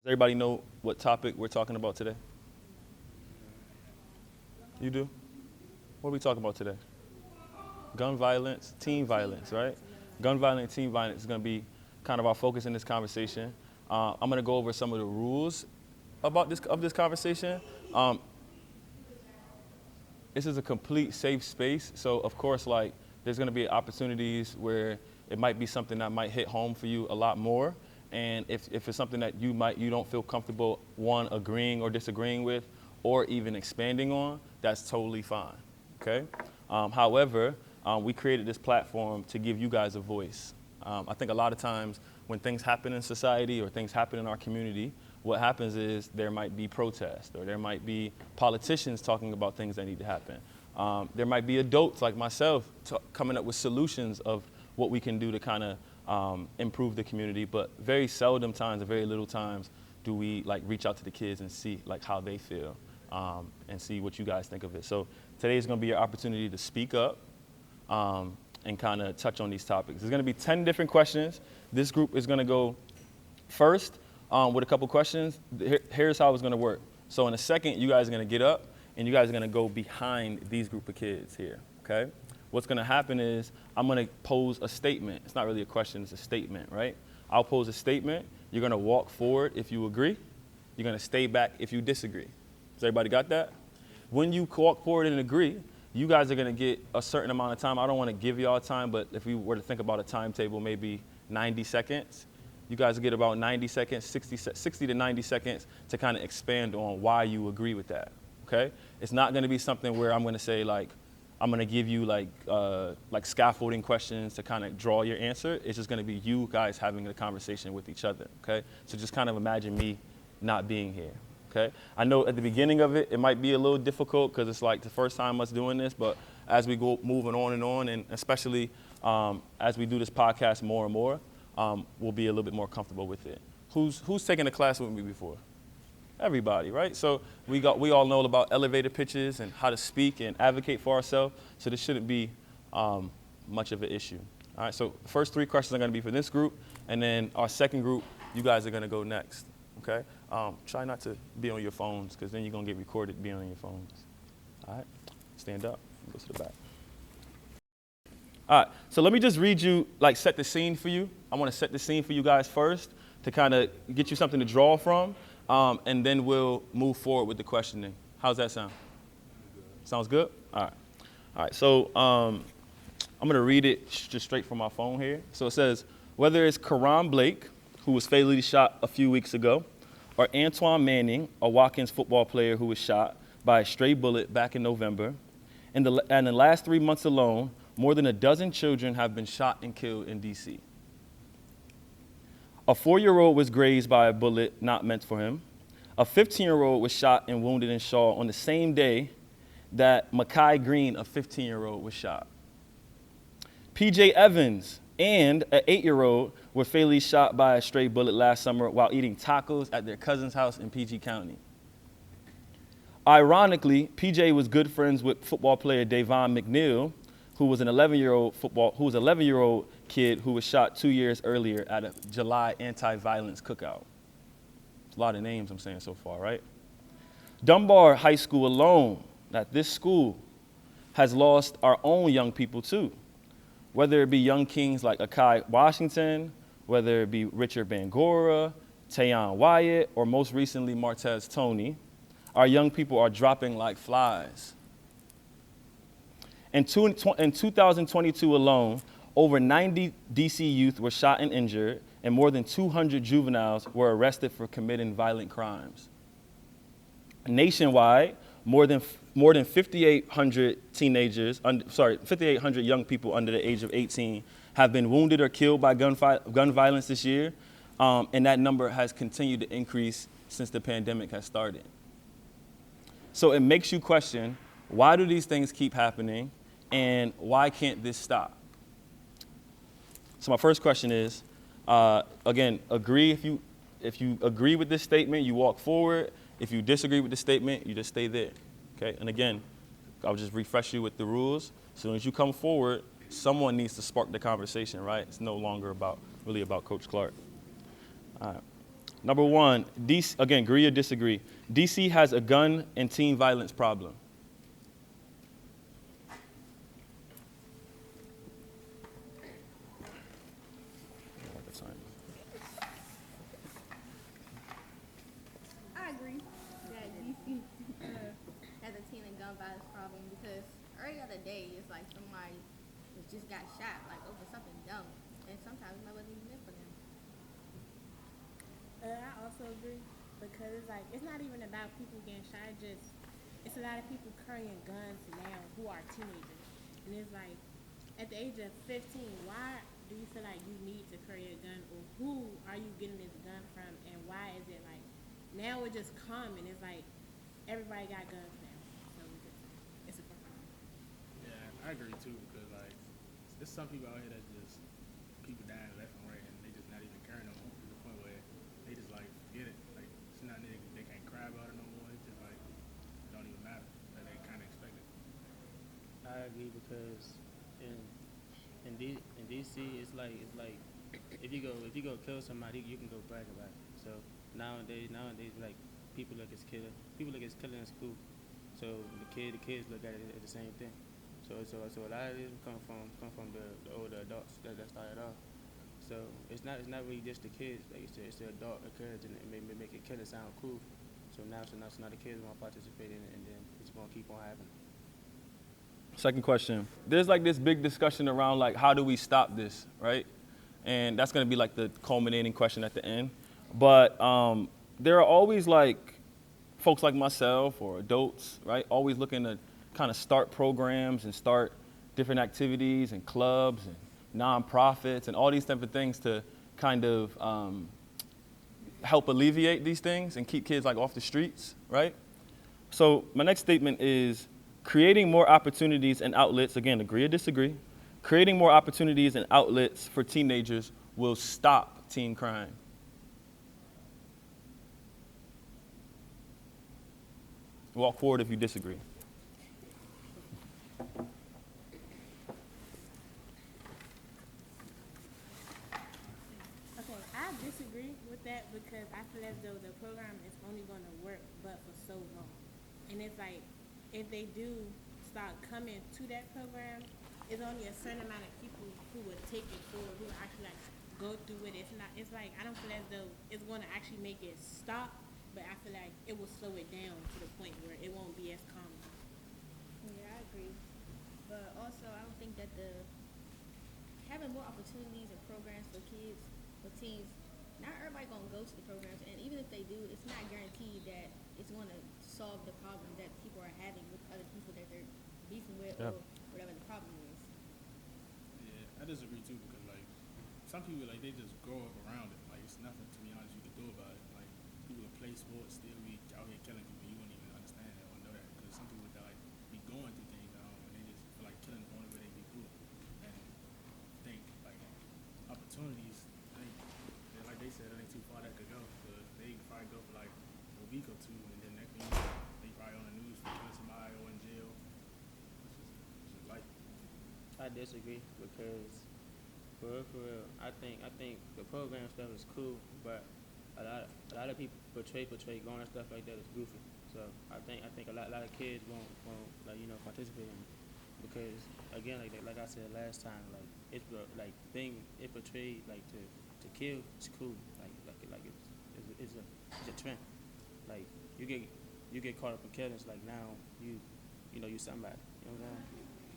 Everybody know what topic we're talking about today? You do? What are we talking about today? Gun violence, teen violence, right? Gun violence, teen violence is going to be kind of our focus in this conversation. I'm going to go over some of the rules about this conversation. This is a complete safe space, so of course, like, there's going to be opportunities where it might be something that might hit home for you a lot more. And if it's something that you don't feel comfortable, one, agreeing or disagreeing with, or even expanding on, that's totally fine, okay? However, we created this platform to give you guys a voice. I think a lot of times when things happen in society or things happen in our community, what happens is there might be protests or there might be politicians talking about things that need to happen. There might be adults like myself coming up with solutions of what we can do to kind of improve the community, but very seldom times or very little times do we like reach out to the kids and see like how they feel and see what you guys think of it. So today is going to be your opportunity to speak up and kind of touch on these topics. There's going to be 10 different questions. This group is going to go first with a couple questions. Here's how it's going to work. So in a second, you guys are going to get up and you guys are going to go behind these group of kids here, okay? What's going to happen is I'm going to pose a statement. It's not really a question, it's a statement, right? I'll pose a statement. You're going to walk forward if you agree. You're going to stay back if you disagree. Has everybody got that? When you walk forward and agree, you guys are going to get a certain amount of time. I don't want to give you all time, but if we were to think about a timetable, maybe 90 seconds. You guys will get about 90 seconds, 60 to 90 seconds to kind of expand on why you agree with that, okay? It's not going to be something where I'm going to say, like, I'm going to give you like scaffolding questions to kind of draw your answer. It's just going to be you guys having a conversation with each other, okay? So just kind of imagine me not being here, okay? I know at the beginning of it, it might be a little difficult because it's like the first time us doing this, but as we go moving on, and especially as we do this podcast more and more, we'll be a little bit more comfortable with it. Who's taken a class with me before? Everybody, right? So we all know about elevator pitches and how to speak and advocate for ourselves. So this shouldn't be much of an issue. All right, so the first three questions are going to be for this group, and then our second group, you guys are going to go next, okay? Try not to be on your phones because then you're going to get recorded being on your phones. All right, stand up, go to the back. All right, so let me just read you, like set the scene for you. I want to set the scene for you guys first to kind of get you something to draw from. And then we'll move forward with the questioning. How's that sound? Sounds good? All right. So I'm going to read it just straight from my phone here. So it says, whether it's Karan Blake, who was fatally shot a few weeks ago, or Antoine Manning, a Watkins football player who was shot by a stray bullet back in November, in the last 3 months alone, more than a dozen children have been shot and killed in D.C. A 4-year-old was grazed by a bullet not meant for him. A 15-year-old was shot and wounded in Shaw on the same day that Makai Green, a 15-year-old, was shot. P.J. Evans and an 8-year-old were fatally shot by a stray bullet last summer while eating tacos at their cousin's house in PG County. Ironically, P.J. was good friends with football player Davon McNeil, who was an 11-year-old kid who was shot 2 years earlier at a July anti-violence cookout. It's a lot of names I'm saying so far, right? Dunbar High School alone, that this school has lost our own young people too. Whether it be young kings like Akai Washington, whether it be Richard Bangora, Tayon Wyatt, or most recently Martez Tony, our young people are dropping like flies. In 2022 alone, over 90 DC youth were shot and injured, and more than 200 juveniles were arrested for committing violent crimes. Nationwide, more than 5,800 5,800 young people under the age of 18 have been wounded or killed by gun violence this year, and that number has continued to increase since the pandemic has started. So it makes you question, why do these things keep happening, and why can't this stop? So my first question is, again, agree. If you agree with this statement, you walk forward. If you disagree with the statement, you just stay there, okay? And again, I'll just refresh you with the rules. As soon as you come forward, someone needs to spark the conversation, right? It's no longer really about Coach Clark. All right. Number one, DC, again, agree or disagree. DC has a gun and teen violence problem. I agree that DC has a teen and gun violence problem because every other day it's like somebody just got shot like over something dumb, and sometimes it wasn't even meant for them. I also agree because it's like it's not even about people getting shot. It's a lot of people carrying guns now who are teenagers, and it's like at the age of 15, why do you feel like you need to carry a gun, or who are you getting this gun from, and why is it like now it's just common? It's like everybody got guns now, so it's a problem. Yeah, I agree too because like there's some people out here that just people dying left and right and they just not even caring no more to the point where they just like forget it. Like it's not they can't cry about it no more. It's just like it don't even matter. That they kind of expect it. I agree because in DC it's like if you go kill somebody you can go brag about it. So nowadays like people look at killing in school. So the kids look at it as the same thing. So a lot of this come from the older adults that started off. So it's not really just the kids. Like it's the adult encouraging it and make it killing sound cool. So now the kids won't participate in it, and then it's gonna keep on happening. Second question. There's like this big discussion around like how do we stop this, right? And that's going to be like the culminating question at the end. But there are always like folks like myself or adults, right? Always looking to kind of start programs and start different activities and clubs and nonprofits and all these type of things to kind of help alleviate these things and keep kids like off the streets, right? So my next statement is creating more opportunities and outlets, again, agree or disagree, creating more opportunities and outlets for teenagers will stop teen crime. Walk forward if you disagree. Okay, I disagree with that because I feel as though the program is only going to work but for so long. And it's like, if they do start coming to that program, it's only a certain amount of people who would take it forward, who would actually like go through it. It's like, I don't feel as though it's going to actually make it stop, but I feel like it will slow it down to the point where it won't be as common. Yeah, I agree. But also, I don't think that having more opportunities and programs for kids, for teens, not everybody gonna go to the programs, and even if they do, it's not guaranteed that it's gonna solve the problem that people are having with other people that they're beefing with or whatever the problem is. Yeah, I disagree too because like some people like they just grow up around it. Like it's nothing to be honest you can do about it. Like people that play sports still be out here killing people. You wouldn't even understand that or know that because some people that like be going through things and they just feel like killing the only way they be cool and think like opportunities. Like they said, it ain't too far that could go. But they can probably go for like a week or two, and then next thing you know, they probably on the news for killing somebody or in jail. It's just life. I disagree because for real, I think the program stuff is cool, but a lot of people portray going and stuff like that is goofy. So I think a lot of kids won't like participate in it because again like I said last time it portrayed like to kill is cool like it's a trend. Like you get caught up in killings like now you somebody. You know what I'm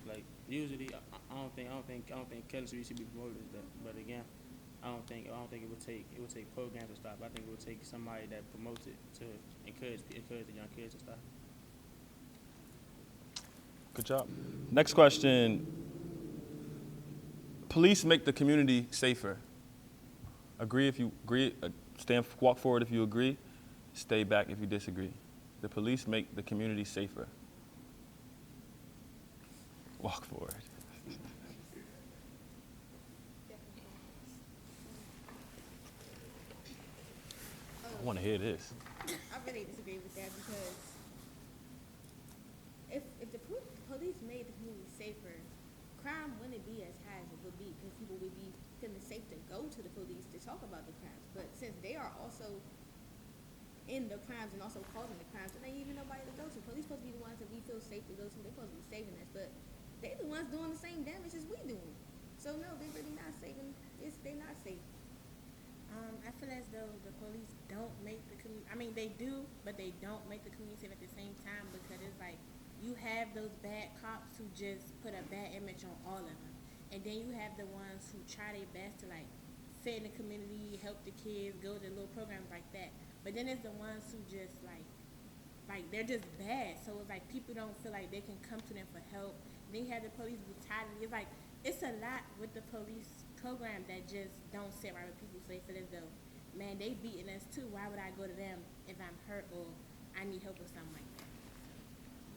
saying? Like usually I don't think killing should be promoted as that. But again, I don't think it would take programs to stop. I think it would take somebody that promotes it to encourage the young kids to stop. Good job. Next question. Police make the community safer. Agree if you agree. Walk forward if you agree. Stay back if you disagree. The police make the community safer. Walk forward. I want to hear this. I really disagree with that because if the police made the community safer, crime wouldn't be as high as it would be because people would be feeling safe to go to the police to talk about the crimes. But since they are also in the crimes and also causing the crimes, and they ain't even nobody to go to. Police supposed to be the ones that we feel safe to go to. They're supposed to be saving us, but they the ones doing the same damage as we doing. So no, they really not saving. They not safe. I feel as though the police don't make the community. I mean, they do, but they don't make the community safe at the same time because it's like you have those bad cops who just put a bad image on all of them, and then you have the ones who try their best to like fit in the community, help the kids, go to little programs like that. But then there's the ones who just like they're just bad. So it's like people don't feel like they can come to them for help. Then you have the police brutality. It's like it's a lot with the police program that just don't sit right with people. So they feel as though, man, they beating us too. Why would I go to them if I'm hurt or I need help or something like that?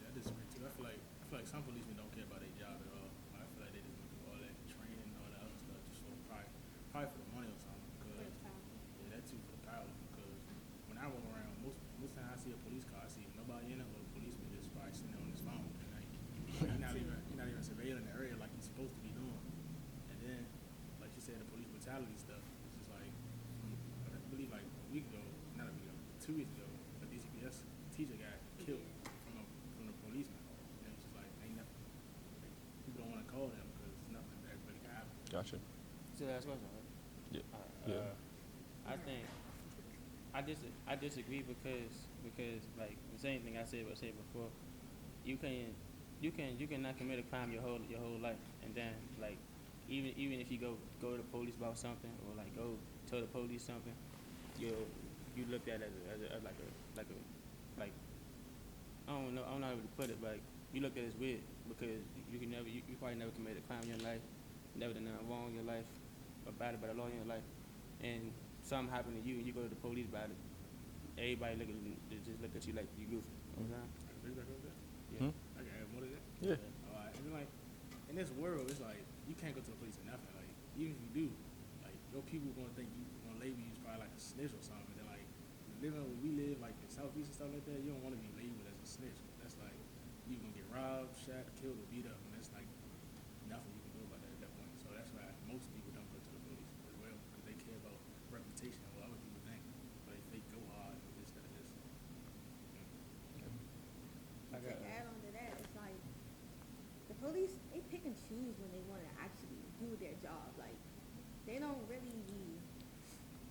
Yeah, I disagree too. I feel like some policemen don't care about their job at all. I feel like they just do all that training and all that other stuff just for probably for the money or something. Because yeah, that too for the power. Because when I walk around, most time I see a police car, I see nobody in it, or a policeman just probably sitting there on his phone. And like, you're not even surveilling the area like you're supposed to be doing. And then, like you said, the police brutality stuff. It's just like I believe like a week ago, not a week ago, 2 weeks ago, a DCPS teacher got killed from a policeman. And it's just like ain't nothing. Like, people don't want to call them because nothing that really can happen. Gotcha. So last question, right? Yeah. I think I disagree because like the same thing I said before. You cannot commit a crime your whole life, and then like even if you go to the police about something or like go tell the police something, you looked at it as like I don't know how to put it, but you look at it as weird because you probably never committed a crime in your life, never done nothing wrong in your life, or bad about a law in your life, and something happened to you and you go to the police about it. Everybody just look at you like you goofy. You know what I'm saying? I can agree with that. Yeah. I can add more to that. Yeah. All right. And like in this world, it's like you can't go to the police or nothing. Like even if you do, like your people gonna think you gonna label you as probably like a snitch or something. And then like living where we live, like in Southeast and stuff like that, you don't want to be labeled as a snitch. That's like you gonna get robbed, shot, killed, or beat up, and that's like nothing you can do about that at that point. So that's why most people don't go to the police as well because they care about reputation and what other people think. But if they go hard, and this, that, this. I To got add on to that, it's like the police, they pick and choose when they want to actually do their job. Like they don't really be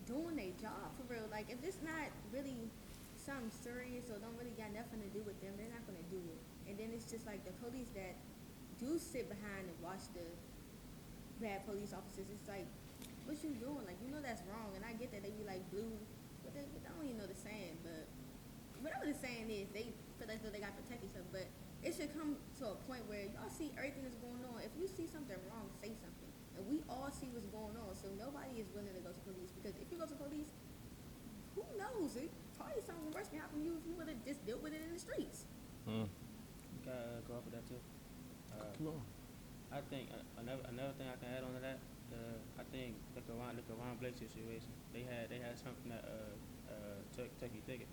doing their job for real. Like if it's not really something serious or don't really got nothing to do with them, they're not gonna do it. And then it's just like the police that do sit behind and watch the bad police officers. It's like, what you doing? Like you know that's wrong. And I get that they be like blue, but they don't even know the saying. But whatever the saying is, they feel like they got to protect themselves. But it should come to a point where y'all see everything that's going on. If you see something wrong, say something. And we all see what's going on. So nobody is willing to go to police because if you go to police, who knows? It probably something worse can happen to you if you would have just dealt with it in the streets. Gotta go off of that too. Come on. I think another thing I can add on to that. I think the Karan Blake situation. They had something that Turkey ticket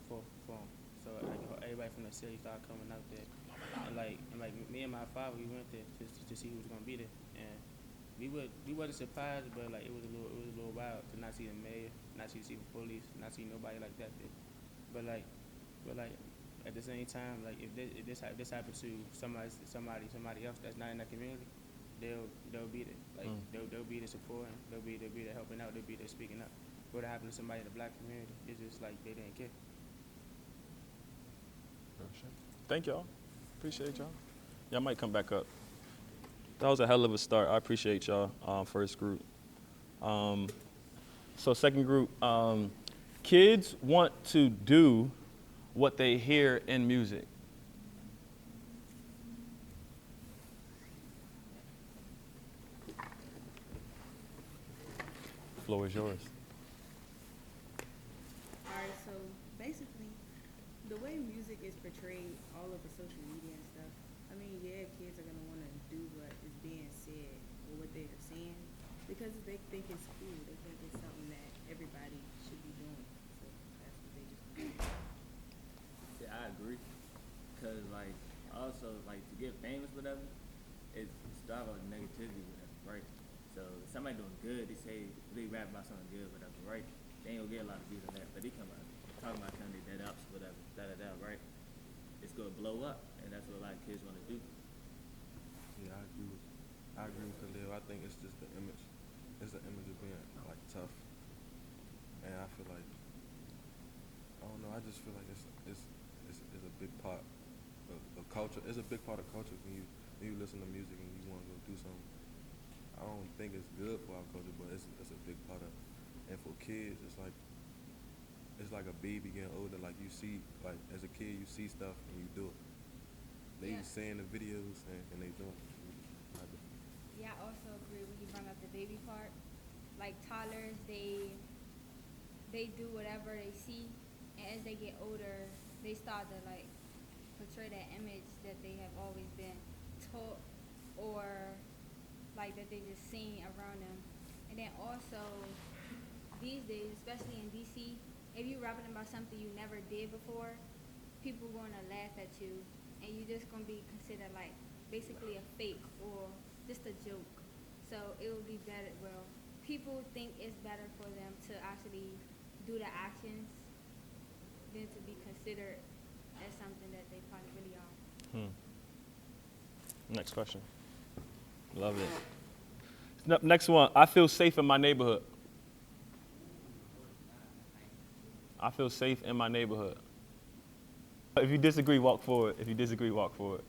for them. So like everybody from the city started coming out there, and like me and my father, we went there to see who was gonna be there, and we wasn't surprised, but like it was a little wild to not see the mayor, not see the police, not see nobody like that there. But like at the same time, like if this happened to somebody else that's not in that community, they'll be there. Like they'll be there supporting, they'll be there helping out, they'll be there speaking up. What happened to somebody in the black community? It's just like they didn't care. Thank y'all. Appreciate y'all. Y'all might come back up. That was a hell of a start. I appreciate y'all. First group. So second group. Kids want to do what they hear in music. The floor is yours. Alright, so basically, the way music is portrayed all over social media and stuff, I mean, yeah, kids are going to want to do what is being said or what they're saying because they think it's cool. They think it's something that everybody should be doing. So that's what they just do. Yeah, I agree. Cause like also like to get famous, whatever, it's start out with negativity, whatever, right? So somebody doing good, they say they rap about something good, whatever, right? They ain't gonna get a lot of views on that, but they come out talking about kind of dead ups, whatever, right? It's gonna blow up, and that's what a lot of kids want to do. Yeah, I agree with Khalil. I think it's just the image. It's the image of being like tough, and I feel like I don't know. I just feel like it's a big part of culture. It's a big part of culture when you listen to music and you want to go do something. I don't think it's good for our culture, but it's a big part of. And for kids, it's like a baby getting older. Like you see, like as a kid, you see stuff and you do it. They Yeah. seeing the videos and they do it. Yeah, I also agree when you bring up the baby part. Like toddlers, they do whatever they see, and as they get older, they start to like portray that image that they have always been taught, or like that they just seen around them. And then also these days, especially in DC, if you rapping about something you never did before, people gonna laugh at you, and you just gonna be considered like basically a fake or just a joke. So it would be better. Well, people think it's better for them to actually do the actions than to be considered as something that they probably really are. Next question. Love it. Next one. I feel safe in my neighborhood. I feel safe in my neighborhood. If you disagree, walk forward. If you disagree, walk forward.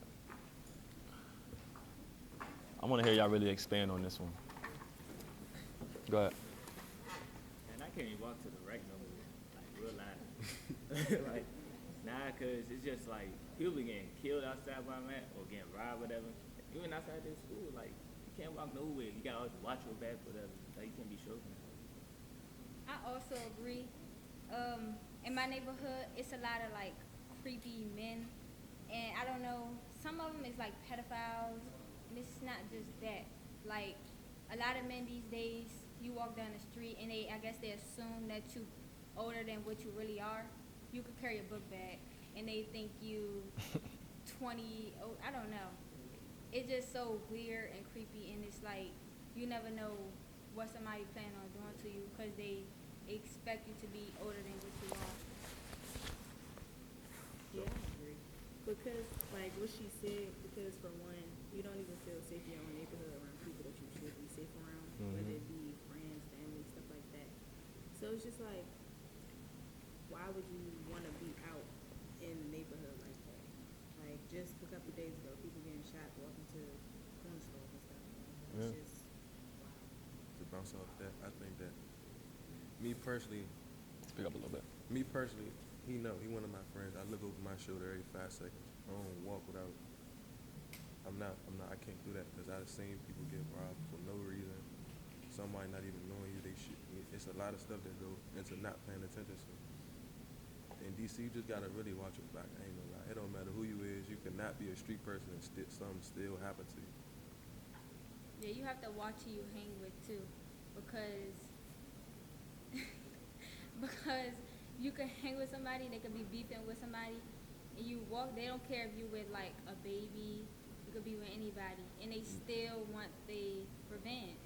I want to hear y'all really expand on this one. Go ahead. And I can't even walk to the right no more, like real life. Like, nah, cause it's just like people be getting killed outside where I'm at or getting robbed, whatever. Even outside this school, like you can't walk nowhere. You gotta always watch your back, whatever. Like you can't be choking. I also agree. In my neighborhood, it's a lot of like creepy men, and I don't know. Some of them is like pedophiles, and it's not just that. Like a lot of men these days, you walk down the street and I guess they assume that you older than what you really are. You could carry a book bag, and they think you 20. Oh, I don't know. It's just so weird and creepy, and it's like you never know what somebody planning on doing to you because they expect you to be older than what you are. Yeah, I agree. Because, like what she said, because for one, you don't even feel safe in your own neighborhood around people that you should be safe around, whether it be friends, family, stuff like that. So it's just like, why would you want to be out in the neighborhood like that? Like just a couple days ago, people getting shot walking to corner stores and stuff. It's just wow. To bounce off that, I think that me personally, Speak up a little bit. he one of my friends. I look over my shoulder every 5 seconds. I don't walk without. I can't do that because I've seen people get robbed for no reason. Somebody not even knowing you. It's a lot of stuff that go into not paying attention. So in DC, you just gotta really watch your back. I ain't gonna lie. It don't matter who you is. You cannot be a street person and something still happen to you. Yeah, you have to watch who you hang with too, because you can hang with somebody, they could be beefing with somebody, and you walk. They don't care if you with like a baby. You could be with anybody, and they still want the revenge.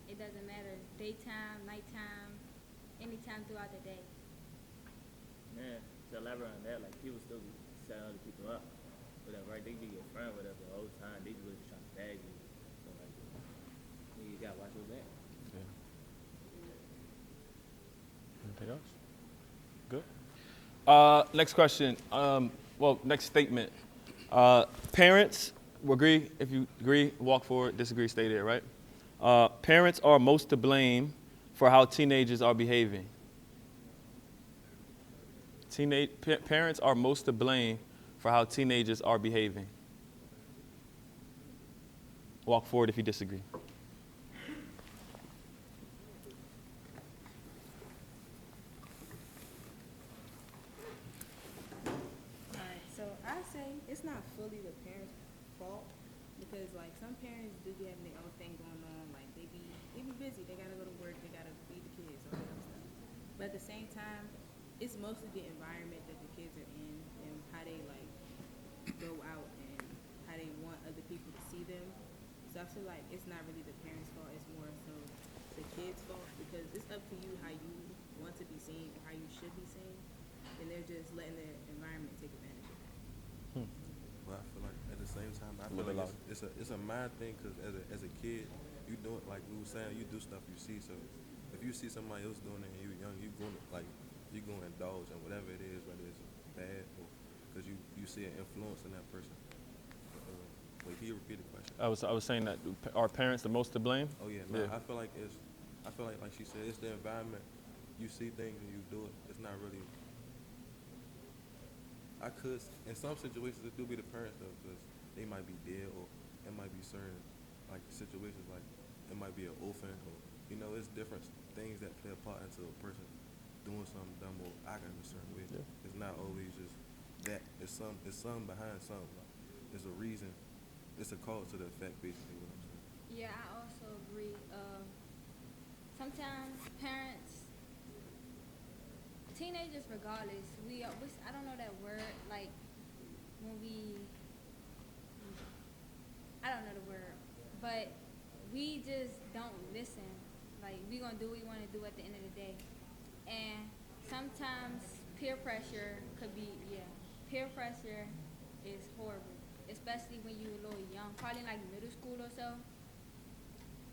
It doesn't matter daytime, nighttime, anytime throughout the day. Man, to elaborate on that, like people still be setting other people up, whatever, right? They be your friend, whatever, the whole time. They just trying to bag you. So like, you gotta watch your back. Anything else? Good. Next question. Next statement. Parents, we agree. If you agree, walk forward. Disagree, stay there, right? Parents are most to blame for how teenagers are behaving. Parents are most to blame for how teenagers are behaving. Walk forward if you disagree. Alright, so I say it's not fully the parents' fault because like some parents do be having their own thing going on, like they be busy, they gotta go to work, they gotta feed the kids, all that stuff. But at the same time, it's mostly the environment that the kids are in and how they like go out and how they want other people to see them. So So I feel like it's not really the parents' fault, it's more so the kids' fault, because it's up to you how you want to be seen or how you should be seen, and they're just letting the environment take advantage of that. But I feel like at the same time, I feel Live it like loud. it's a mind thing, because as a kid, you do it like we were saying, you do stuff you see. So if you see somebody else doing it and you're young, you gonna indulge in whatever it is, whether it's bad or because you see an influence in that person. Wait, can you repeat the question? I was saying that are parents the most to blame? Oh yeah, no, I feel like she said, it's the environment. You see things and you do it. It's not really. I could, in some situations, it do be the parents though, because they might be dead, or it might be certain like situations, like it might be an orphan, or it's different things that play a part into a person doing something dumb or acting a certain way. Yeah. It's not always just that. It's some behind some. Like, there's a reason. It's a cause to the effect, basically. What I'm saying. Yeah, I also agree. Sometimes parents, teenagers, regardless, I don't know that word. Like when I don't know the word, but we just don't listen. Like we gonna do what we want to do at the end of the day, and sometimes peer pressure peer pressure is horrible, especially when you're a little young, probably like middle school or so,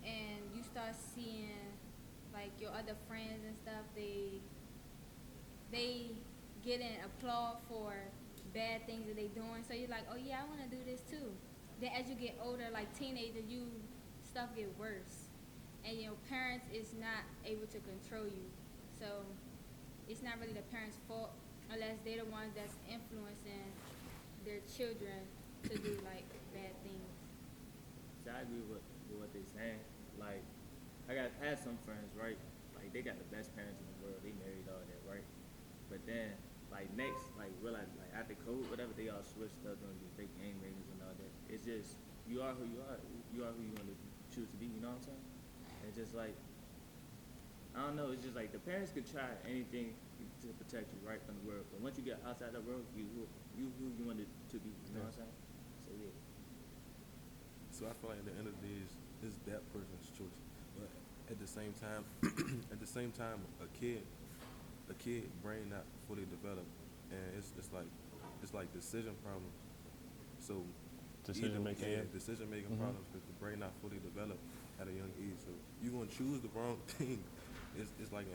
and you start seeing like your other friends and stuff, they getting applaud for bad things that they doing, so you're like, oh yeah, I want to do this too. Then as you get older, like teenager, stuff get worse, and your parents is not able to control you, so it's not really the parents' fault unless they're the ones that's influencing their children to do like bad things. So I agree with what they're saying. Like, I had some friends, right? Like, they got the best parents in the world. They married, all that, right? But then, like, next, like, realize, like, after COVID, whatever, they all switched up on these big game ratings and all that. It's just, you are who you are. You are who you want to choose to be, you know what I'm saying? It's just like, I don't know, it's just like the parents could try anything to protect you, right, from the world. But once you get outside the world, you who you want it to be, you know what I'm saying? So, yeah. So I feel like at the end of the day, it's that person's choice. But at the same time, a kid brain not fully developed, and it's like decision problems. So Decision making. decision making problems, because the brain not fully developed at a young age. So you're gonna choose the wrong thing. It's like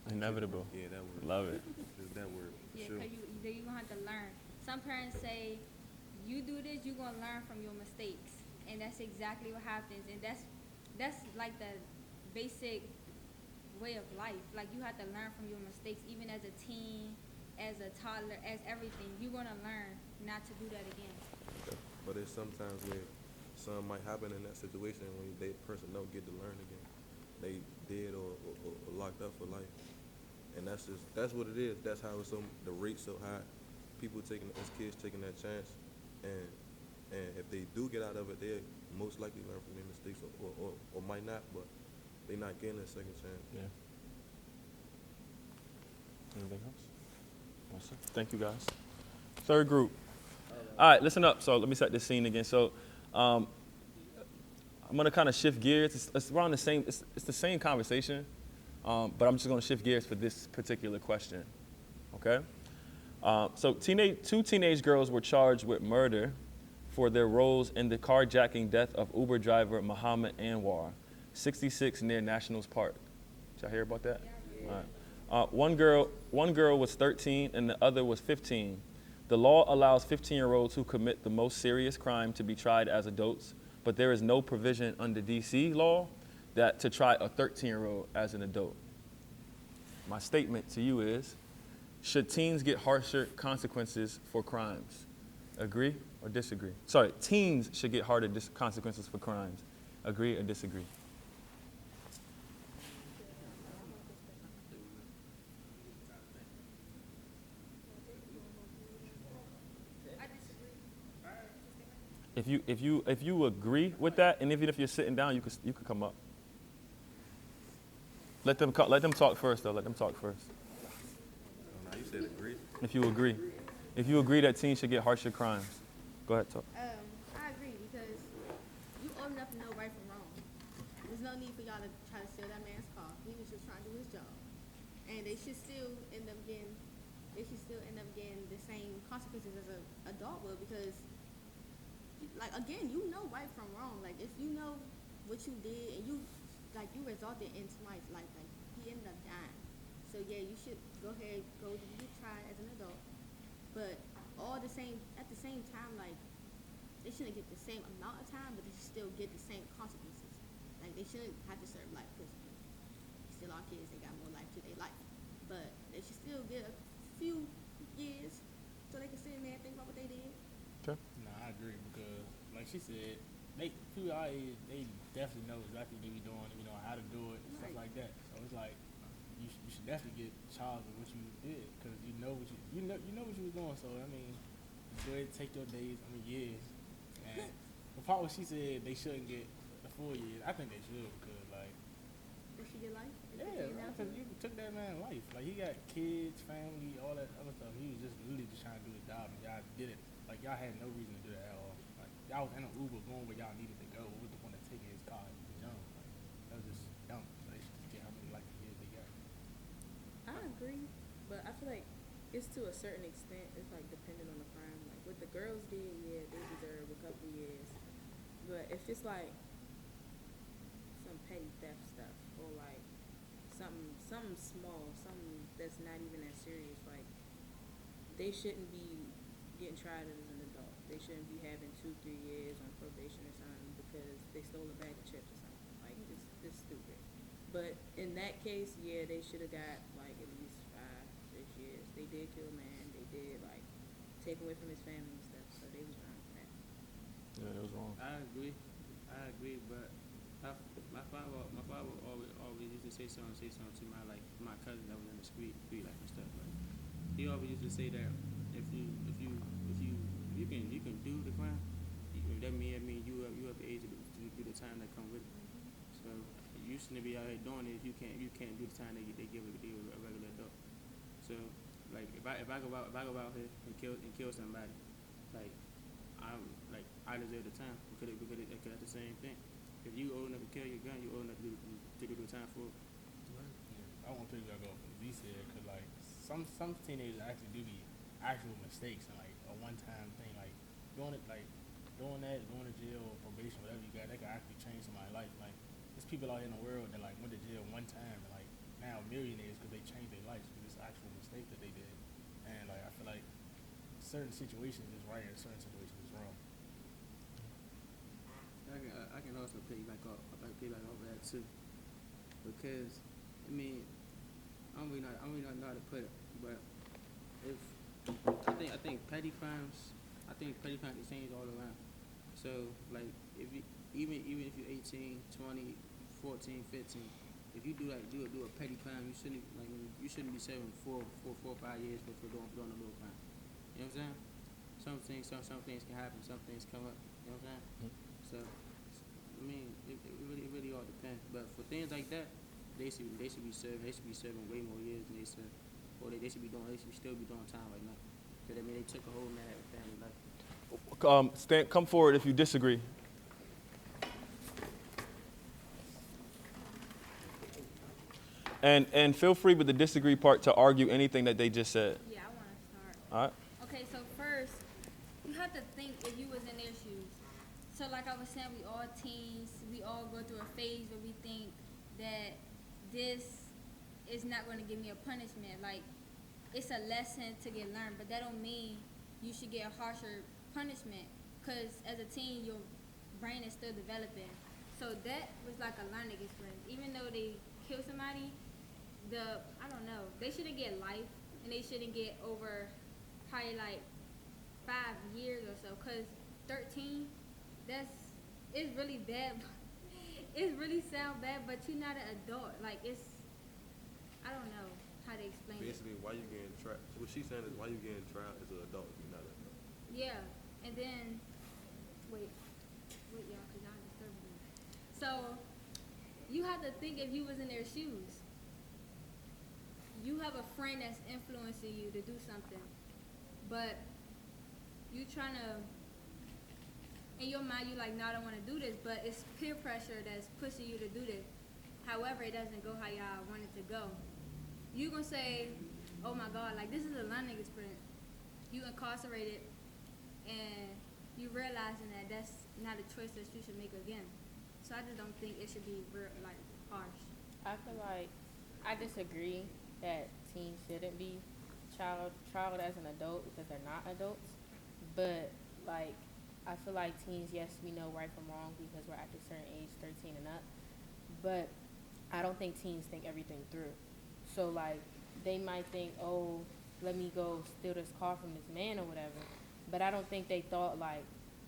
Inevitable. Yeah, that word. Love it. It's that word. For Yeah, sure. because you're going to have to learn. Some parents say, you do this, you're going to learn from your mistakes. And that's exactly what happens. And that's like the basic way of life. Like, you have to learn from your mistakes, even as a teen, as a toddler, as everything. You're going to learn not to do that again. But there's sometimes where something might happen in that situation when the person don't get to learn again. They dead or locked up for life. And that's what it is. That's how the rate's so high. People as kids taking that chance, and if they do get out of it, they most likely learn from their mistakes, or might not, but they're not getting a second chance. Yeah. Anything else? No, sir. Thank you, guys. Third group. All right, listen up. So let me set this scene again. So I'm gonna kind of shift gears. It's around the same. It's the same conversation, but I'm just gonna shift gears for this particular question. Okay. So two teenage girls were charged with murder for their roles in the carjacking death of Uber driver Muhammad Anwar, 66 near Nationals Park. Did y'all hear about that? Yeah. All right. One girl was 13 and the other was 15. The law allows 15-year-olds who commit the most serious crime to be tried as adults, but there is no provision under DC law that to try a 13-year-old as an adult. My statement to you is, should teens get harsher consequences for crimes? Agree or disagree? Sorry, teens should get harder consequences for crimes. Agree or disagree? If you agree with that, and even if you're sitting down, you could come up. Let them talk first, though. Let them talk first. Oh, now you said agree. If you agree that teens should get harsher crimes, go ahead, talk. I agree, because enough to know right from wrong. There's no need for y'all to try to steal that man's car. He was just trying to do his job. And they should still end up getting the same consequences as an adult would, because like, again, you know right from wrong. Like, if you know what you did and you resulted in somebody's life, like he ended up dying. So yeah, you should go ahead, go get tried as an adult. But at the same time, like, they shouldn't get the same amount of time, but they should still get the same consequences. Like, they shouldn't have to serve life, because still our kids, they got more life to their life. But they should still get a few years so they can sit in there and think about what they did. Okay. Nah, I agree, because like she said, people our age, they definitely know exactly what they be doing, how to do it, and stuff Right. like that. So it's like you should definitely get charged with what you did, because you know what you was doing. So I mean, go ahead, take your days, years. And the part where she said they shouldn't get the 4 years, I think they should, because like, They should get life. because you took that man's life. Like, he got kids, family, all that other stuff. He was just literally just trying to do his job, and y'all did it. Like, y'all had no reason to do that at all. Like, y'all was in an Uber going where y'all needed to go. What was the point of taking his car? He was young. Like, that was just dumb. So they should just get how many life years they got. I agree, but I feel like it's to a certain extent. It's like dependent on the crime. Like what the girls did, yeah, they deserve a couple years. But if it's like some petty theft stuff or like something small, something that's not even that serious, like they shouldn't be getting tried as an adult. They shouldn't be having 2-3 years on probation or something because they stole a bag of chips or something. Like it's stupid. But in that case, yeah, they should have got like at least 5-6 years. They did kill a man. They did like take away from his family and stuff. So they was wrong for that. Yeah, it was wrong. I agree, but my father always used to say something to my cousin that was in the street life and stuff. Like, he always used to say that if you can do the crime, that mean you have the age to do the time that come with it. So you shouldn't be out here doing it if you can't do the time they give a regular adult. So like if I go out here and kill somebody, like I deserve the time because that's the same thing. If you old enough to carry your gun, you old enough to do the time for it. Yeah, I want people to go for what Z said, because like some teenagers actually do be actual mistakes and like a one-time thing, like doing to jail or probation, whatever you got, that can actually change somebody's life. Like, there's people out here in the world that like went to jail one time and like now millionaires because they changed their lives because it's actual mistake that they did. And like I feel like certain situations is right and certain situations is wrong. I can also piggyback off that too, because I mean I don't really know how to put it, but if I think petty crimes can change all around. So like if you even if you're 18, 20, 14, 15, if you do a petty crime, you shouldn't be serving 4 or 5 years for doing a little crime. You know what I'm saying? Some things can happen, some things come up. You know what I'm saying? So I mean, it really all depends. But for things like that, they should be serving way more years than they serve, or they should still be doing time right now. Because I mean, they took a whole man out of family life. Come forward if you disagree. And feel free with the disagree part to argue anything that they just said. Yeah, I want to start. All right. Okay, so first, you have to think if you was in their shoes. So like I was saying, we all teens, we all go through a phase where we think that this is not going to give me a punishment. Like, it's a lesson to get learned, but that don't mean you should get a harsher punishment, because as a teen, your brain is still developing. So that was like a learning experience. Even though they kill somebody, I don't know, they shouldn't get life, and they shouldn't get over probably like 5 years or so, because 13, it's really bad. It really sound bad, but you're not an adult. Like, I don't know how to explain Basically, why you getting tried? What she's saying is why you getting tried as an adult if you're not an adult. Yeah, and then, wait y'all, because y'all disturbing me. So, you have to think if you was in their shoes. You have a friend that's influencing you to do something, but you trying to in your mind, you're like, no, I don't want to do this, but it's peer pressure that's pushing you to do this. However, it doesn't go how y'all want it to go. You gonna say, oh my God, like this is a learning experience. You incarcerated, and you realizing that that's not a choice that you should make again. So I just don't think it should be real, like harsh. I feel like I disagree that teens shouldn't be trialed as an adult because they're not adults. But like I feel like teens, yes, we know right from wrong because we're at a certain age, 13 and up. But I don't think teens think everything through. So like they might think, oh, let me go steal this car from this man or whatever. But I don't think they thought like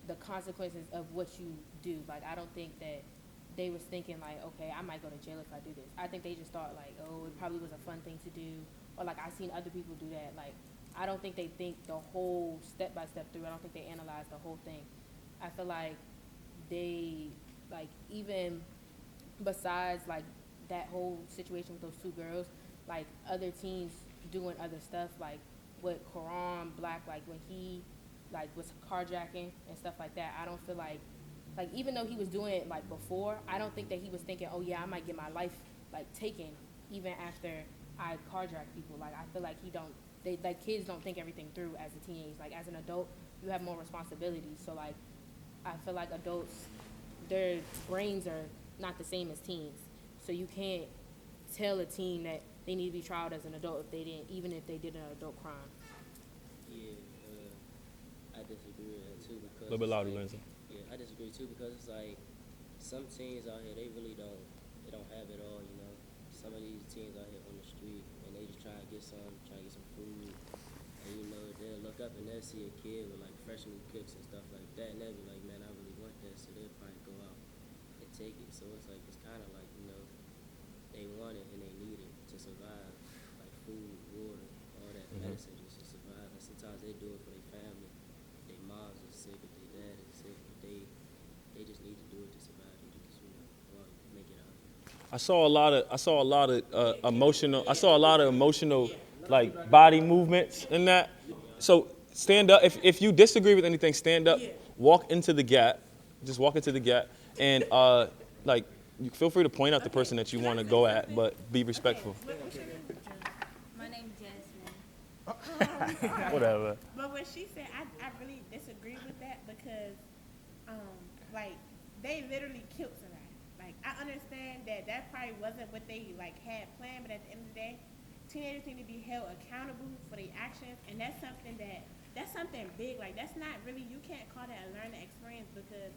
the consequences of what you do. Like I don't think that they was thinking like, okay, I might go to jail if I do this. I think they just thought like, oh, it probably was a fun thing to do, or like I seen other people do that. Like I don't think they think the whole step by step through. I don't think they analyze the whole thing. I feel like they like even besides like that whole situation with those two girls, like other teens doing other stuff like with Quran Black, like when he like was carjacking and stuff like that. I don't feel like even though he was doing it like before, I don't think that he was thinking, oh yeah, I might get my life like taken even after I carjack people. Like I feel like like kids don't think everything through as a teenage. Like as an adult, you have more responsibilities. So like I feel like adults, their brains are not the same as teens. So you can't tell a teen that they need to be trialed as an adult if they didn't, even if they did an adult crime. Yeah, I disagree with that too because A little bit it's louder, like, Lindsay. Yeah, I disagree too because it's like some teens out here they really don't have it all, you know. Some of these teens out here on the street and they just trying to get some food, and you know they'll look up and they'll see a kid with like fresh new kicks and stuff like that, and they'll be like, man, I really want that, so they'll probably go out and take it. So it's like it's kind of like, you know, they want it and they need it to survive, like food, water, all that medicine just to survive. And sometimes they do it for their family. If their moms are sick, if their dad is sick, if they just need to do it to survive. They just, you know, want to make it out. I saw a lot of emotional like body movements in that. So stand up. If you disagree with anything, stand up. Walk into the gap. Just walk into the gap, and like you feel free to point out the person that you want to go at, but be respectful. My name's Jasmine. Whatever. But what she said, I really disagree with that because, like, they literally killed somebody. Like, I understand that probably wasn't what they, like, had planned, but at the end of the day, teenagers need to be held accountable for their actions, and that's something big. Like, that's not really, you can't call that a learning experience because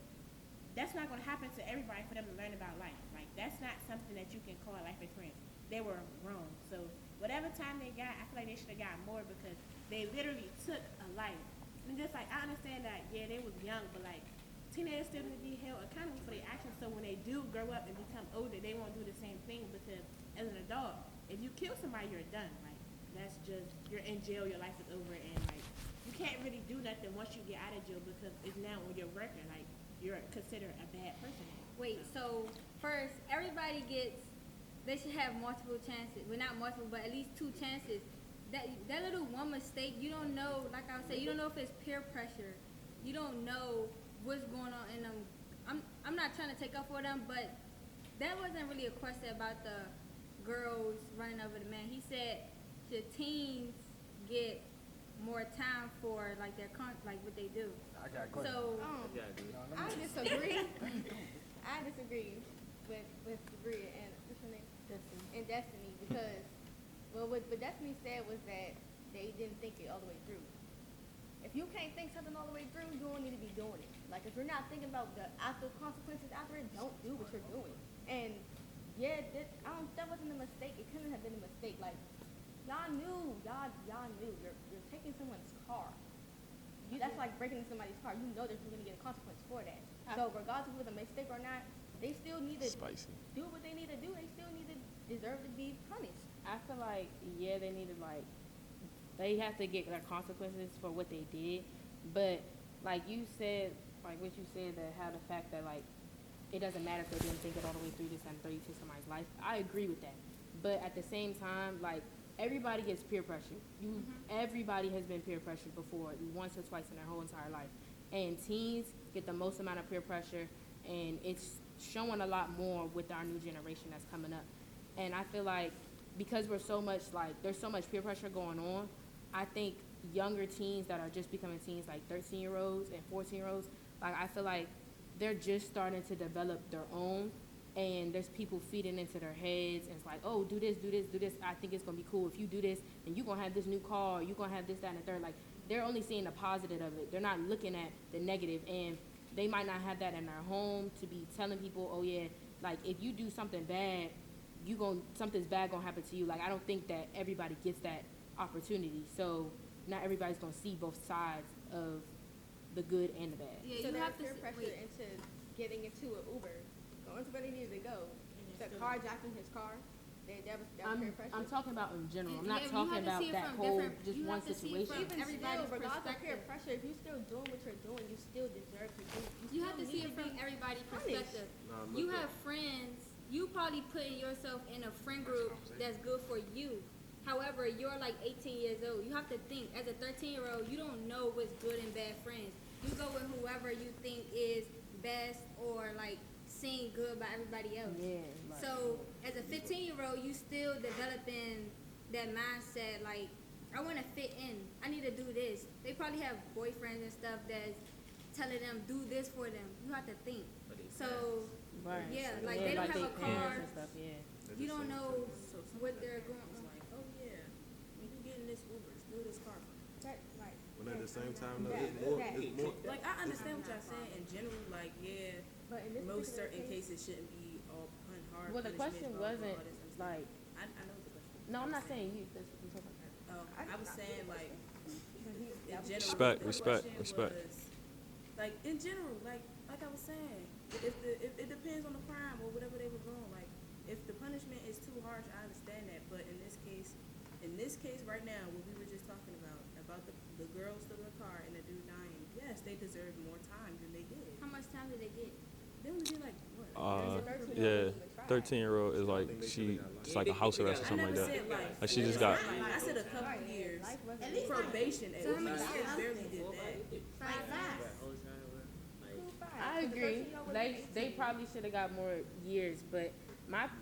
that's not going to happen to everybody for them to learn about life. Like, that's not something that you can call a life experience. They were wrong. So whatever time they got, I feel like they should have got more because they literally took a life. And just like, I understand that, yeah, they was young, but like, teenagers still need to be held accountable for their actions. So when they do grow up and become older, they won't do the same thing because as an adult, if you kill somebody, you're done. Like, that's just, you're in jail, your life is over, and like, you can't really do nothing once you get out of jail because it's now on your record. Like, you're considered a bad person. Wait, so first, they should have multiple chances. Well, not multiple, but at least 2 chances. That little one mistake, you don't know, like I said, you don't know if it's peer pressure. You don't know what's going on in them. I'm not trying to take up for them, but that wasn't really a question about the girls running over the man. He said the teens get more time for like like what they do. I got a question. So I disagree. I disagree with Bria and what's her name? And Destiny because what Destiny said was that they didn't think it all the way through. If you can't think something all the way through, you don't need to be doing it. Like if you're not thinking about the after consequences after it, don't do what you're doing. And yeah, that wasn't a mistake. It couldn't have been a mistake. Like y'all knew you're taking someone's car. That's like breaking into somebody's car. You know that you're gonna get a consequence for that. So regardless of whether it's a mistake or not, they still need to do what they need to do. They still need to deserve to be punished. I feel like, yeah, they need to, like, they have to get their consequences for what they did. But, like you said, like what you said, that how the fact that, like, it doesn't matter if they didn't think it all the way through this and 30 to somebody's life. I agree with that. But at the same time, like, everybody gets peer pressure. Everybody has been peer pressured before, once or twice in their whole entire life. and teens get the most amount of peer pressure, and it's showing a lot more with our new generation that's coming up. And I feel like because we're so much like, there's so much peer pressure going on, I think younger teens that are just becoming teens, like 13-year-olds and 14-year-olds, like I feel like they're just starting to develop their own, and there's people feeding into their heads, and it's like, oh, do this, do this, do this. I think it's gonna be cool if you do this, and you're gonna have this new car, you're gonna have this, that, and the third. Like, they're only seeing the positive of it. They're not looking at the negative, and they might not have that in their home to be telling people, oh yeah, like if you do something bad, something's bad gonna happen to you. Like, I don't think that everybody gets that opportunity. So not everybody's gonna see both sides of the good and the bad. Yeah, So you there's have to peer pressure wait. into getting into an Uber, going to where they needed to go. The carjacking his car. That was peer pressure. I'm talking about in general. I'm Yeah, not you talking have to about see it that from whole different- just you one have to see it situation. from Even everybody's still, regardless of peer perspective. pressure, if you're still doing what you're doing, you still deserve to do. You have to still see need it from be everybody's punished. perspective. You have friends. You probably putting yourself in a friend group that's good for you. However, you're like 18 years old. You have to think, as a 13-year-old, you don't know what's good and bad friends. You go with whoever you think is best or like seen good by everybody else. Yeah, like, So as a 15-year-old, you still developing that mindset like, I want to fit in. I need to do this. They probably have boyfriends and stuff that's telling them do this for them. You have to think. So right. yeah, like Yeah, they don't like have a they parents car. and stuff, yeah. You don't know So some what of they're the going parents on. like, oh yeah, when you get in this Uber, steal this car. Like, But at the same time, though, That- it's more. Like I understand what y'all saying in general. Like yeah, but in this most particular certain case, cases shouldn't be all hard. Well, the question punishments, blah, blah, wasn't all this other stuff. like, I know what the question. no, I'm not saying you. That's what I'm talking about. I was saying like in general. Respect, the respect, question respect. was, like in general, like I was saying, if it depends on the crime or whatever they were doing. Like if the punishment is too harsh, I understand that. But in this case right now, what we were just talking about the girl stealing the car and the dude dying. Yes, they deserve more time than they did. How much time did they get? They only did like what? Yeah, 13-year-old is like it's like a house arrest or I something like never that. said life. Like she just got. I said a couple years. Probation. At So how many least years? barely did that. Whole time, bro. Like, I agree. They probably should have got more years, but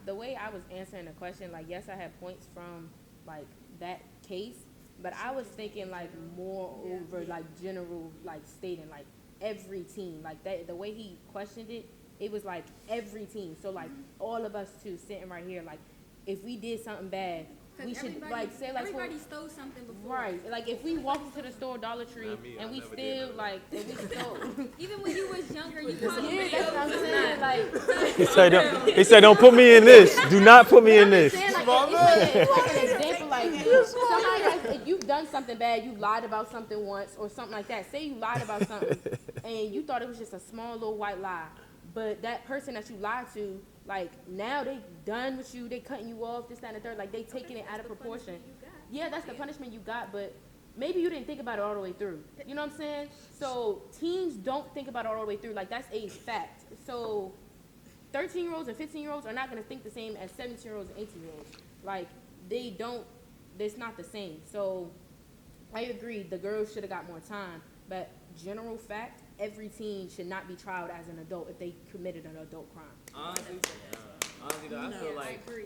the way I was answering the question, like yes, I had points from like that case, but I was thinking like more over like general, like stating like every teen, like that. The way he questioned it, it was like every teen. So like all of us too sitting right here, like if we did something bad, we should like say like everybody stole something before. right. Like if we walked into the store, Dollar Tree, and we still like if we stole. Even when you was younger, you probably Yeah, that's what I'm saying. Like, He said, don't put me in this. Do not put me in this. saying, like, it's like an example, like somebody, like, if you've done something bad, you lied about something once or something like that. Say you lied about something and you thought it was just a small little white lie, but that person that you lied to, like now they done with you, they cutting you off, this, that, and the third, like they taking it out of proportion. Yeah, that's the punishment you got, but maybe you didn't think about it all the way through. You know what I'm saying? So teens don't think about it all the way through. Like that's a fact. So 13-year-olds and 15-year-olds are not going to think the same as 17-year-olds and 18-year-olds. Like they don't. It's not the same. So I agree. The girls should have got more time. But general fact, every teen should not be tried as an adult if they committed an adult crime. Honestly, though, I feel I like agree.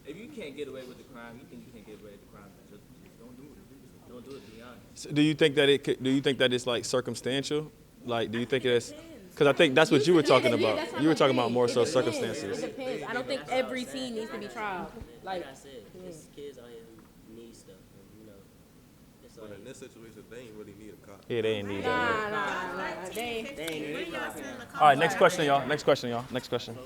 if you can't get away with the crime, you think you can't get away with the crime, just don't do it. Don't do it, to be honest. So do you think that do you think that it's like circumstantial? Like, do you think it's? Because I think that's what you were talking Yeah, about. that's what You were I'm talking about saying. more It so depends. circumstances. It depends. I don't think every teen needs to be tried. like Like, I said, it's kids out here who need stuff, and you know, it's But like in this situation, they ain't really need a cop. Yeah, they ain't need that. nah. They they ain't really talking. All right, next question, y'all. Next question.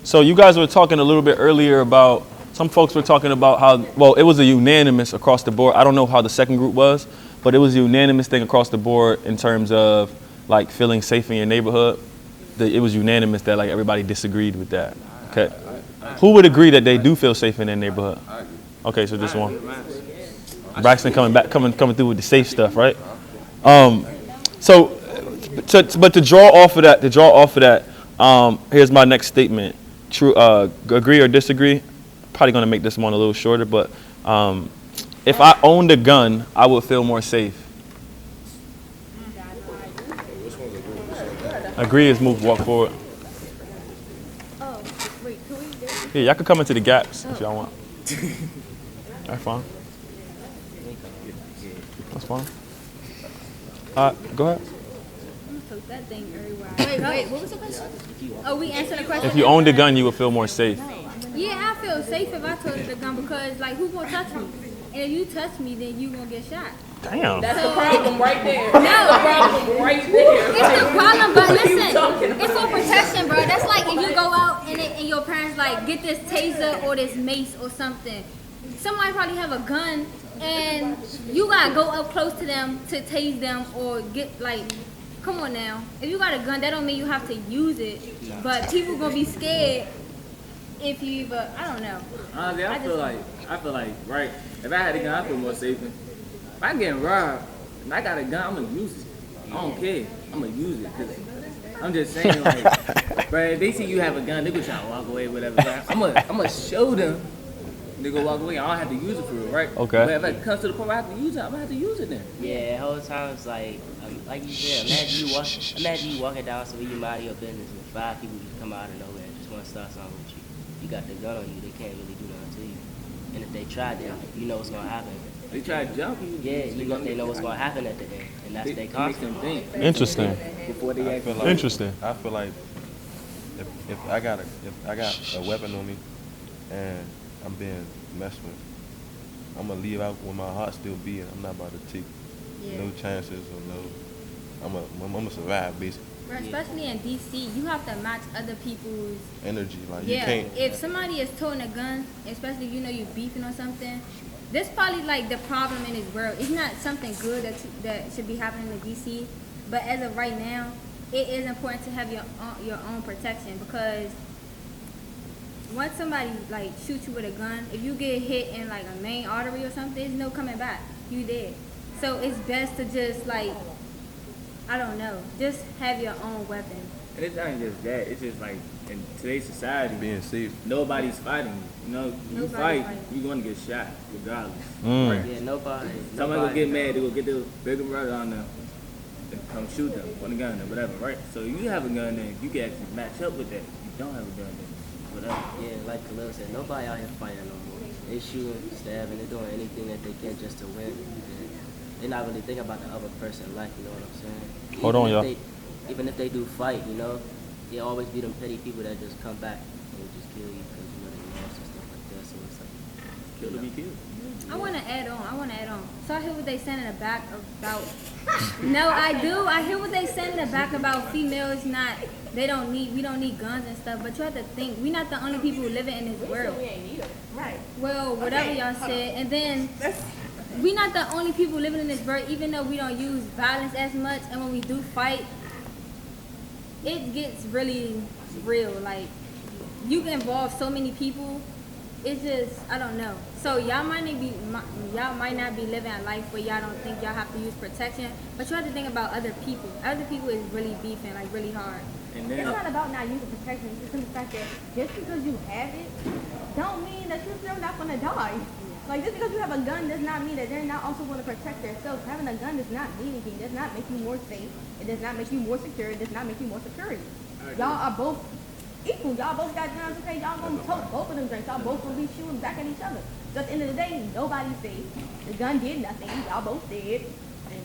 So you guys were talking a little bit earlier about, some folks were talking about how, well, it was a unanimous across the board. I don't know how the second group was, but it was a unanimous thing across the board in terms of like feeling safe in your neighborhood. It was unanimous that like everybody disagreed with that. Okay. Who would agree that they do feel safe in their neighborhood? Okay, so just one. Braxton coming through with the safe stuff, right? So, but to draw off of that, here's my next statement. True, agree or disagree? Probably gonna make this one a little shorter, but if I owned a gun, I would feel more safe. Agree is move, walk forward. Oh, wait, can we do it? Yeah, y'all can come into the gaps if y'all want. That's fine. That's fine. Go ahead. I'm gonna tote that thing everywhere. Wait, what was the question? Oh, we answered the question? If you owned a gun, you would feel more safe. Yeah, I feel safe if I toted the gun because, like, who gonna touch me? And if you touch me, then you gonna get shot. Damn. That's the problem right there. No. That's the problem right there. It's the problem, but listen, it's for protection, bro. That's like if you go out and your parents like get this taser or this mace or something. Somebody probably have a gun and you gotta go up close to them to tase them or get like, come on now. If you got a gun, that don't mean you have to use it. But people gonna be scared if you even, I don't know. Honestly, I feel like, right, if I had a gun, I feel more safe. If I get robbed and I got a gun, I'm gonna use it. I don't care. I'm gonna use it. Cause I'm just saying, like, bro, if they see you have a gun, they gonna try to walk away, whatever. I'm gonna show them. They gonna walk away. I don't have to use it for real, right? Okay. But if it comes to the point where I have to use it, I'm gonna have to use it then. Yeah, whole time it's like you said, imagine you walking down so you mind your business and 5 people just come out of nowhere and just want to start something with you. You got the gun on you, they can't really do nothing to you. And if they try, then you know what's gonna happen. They try to jump you. Yeah, they know what's gonna happen at the end, and that's their confidence. Interesting. Before they act like, Interesting. I feel like if I got a weapon on me and I'm being messed with, I'm gonna leave out with my heart still beating. I'm not about to take no chances or no. I'm gonna survive basically. Especially in DC, you have to match other people's energy. Like you yeah. can't. If somebody is toting a gun, especially you beefing or something, this probably like the problem in this world. It's not something good that should be happening in DC, but as of right now, it is important to have your own protection because once somebody like shoots you with a gun, if you get hit in like a main artery or something, there's no coming back. You dead. So it's best to just like, I don't know, just have your own weapon. And it's not just that. It's just like in today's society, Being safe. Nobody's fighting. You know, you fight, you're gonna get shot regardless. Right? Yeah, nobody. Somebody gonna get mad. They gonna get their bigger brother on them and come shoot them with a gun or whatever, right? So you have a gun, then you can actually match up with that. You don't have a gun, then whatever. Yeah, like Khalil said, nobody out here fighting no more. They shooting, stabbing, they're doing anything that they can just to win. And they're not really thinking about the other person's life, you know what I'm saying? Hold on, y'all. Even if they do fight, you know, they always be them petty people that just come back and just kill you because you know they lost and stuff like that. So it's like, Kill to be killed. I want to add on. So I hear what they saying in the back about. No, I do. I hear what they saying in the back about females not. We don't need guns and stuff. But you have to think, we're not the only people living in this world. Right. Well, whatever y'all said, and then we're not the only people living in this world. Even though we don't use violence as much, and when we do fight, it gets really real. Like you can involve so many people. It's just, I don't know. So y'all might not be living a life where y'all don't think y'all have to use protection, but you have to think about other people. Other people is really beefing, like really hard. And It's then not about not using protection. It's just the fact that just because you have it, don't mean that you're still not gonna die. Like just because you have a gun does not mean that they're not also going to protect themselves. Having a gun does not mean anything. It does not make you more safe. It does not make you more secure. It does not make you more security. Y'all are both equal. Y'all both got guns, okay? Y'all gonna tote both of them drinks. Y'all both gonna be shooting back at each other. So at the end of the day, nobody's safe. The gun did nothing. Y'all both dead.